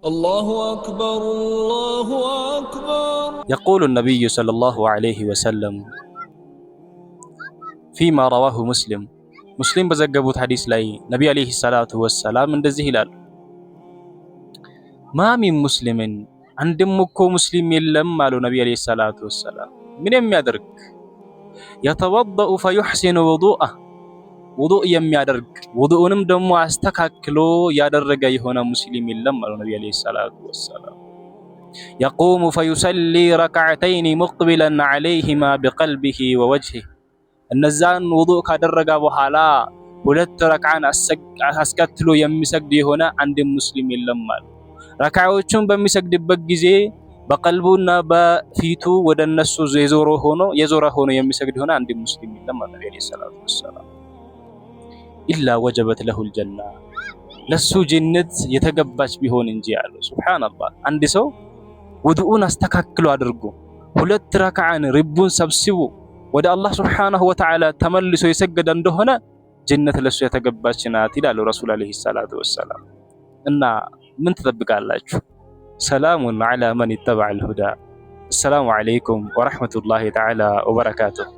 الله أكبر الله أكبر. يقول النبي صلى الله عليه وسلم فيما رواه مسلم بزقبوت حديث لاي نبي عليه الصلاة والسلام እንደዚህ ይላል ما من مسلم አንድም እኮ ሙስሊም የለም አሉ ነብዩ አለይሂ ሰላቱ ወሰላም ምን የሚያደርግ يتوضأ فيحسن وضوءه ውዱእ የሚያደርግ ውዱኡንም ደግሞ አስተካክሎ ያደረገ የሆነ ሙስሊም የለም አሉ ነብዩ አለይሂ ሰላቱ ወሰላም يقوم فيصلي ركعتين مقبلا عليهما بقلبه ووجهه እነዛን ውዱእ ካደረገ በኋላ ሁለት ረክዓን አስከትሎ የሚሰግድ የሆነ አንድ ሙስሊም የለም አሉ ረክዓዎቹን በሚሰግድበት ጊዜ በቀልቡና በፊቱ ወደነሱ የዞረ ሆኖ የሚሰግድ የሆነ አንድ ሙስሊም የለም አሉ ነብዩ አለይሂ ሰላቱ ወሰላም ኢላ ወጀበት ለሁል ጀና ለሱ ጀነት የተገባች ቢሆን እንጂ አሉ ሱብሃንአላህ አንድ ሰው ውዱኡን አስተካክሎ አድርጎ ሁለት ረክዓን ሪቡን ሰብስቦ ወደ አላህ ሱብሃነሁ ወተዓላ ተመልሶ የሰገደ እንደሆነ ጀነት ለሱ የተገባች ናት ይላሉ ረሱል አለይሂ ሰላቱ ወሰላም እና ምን ትጠብቃላችሁ ሰላሙን ዐላ መን ኢተበዐል ሁዳ። አሰላሙ ዐለይኩም ወረሕመቱላሂ ተዓላ ወበረካቱሁ።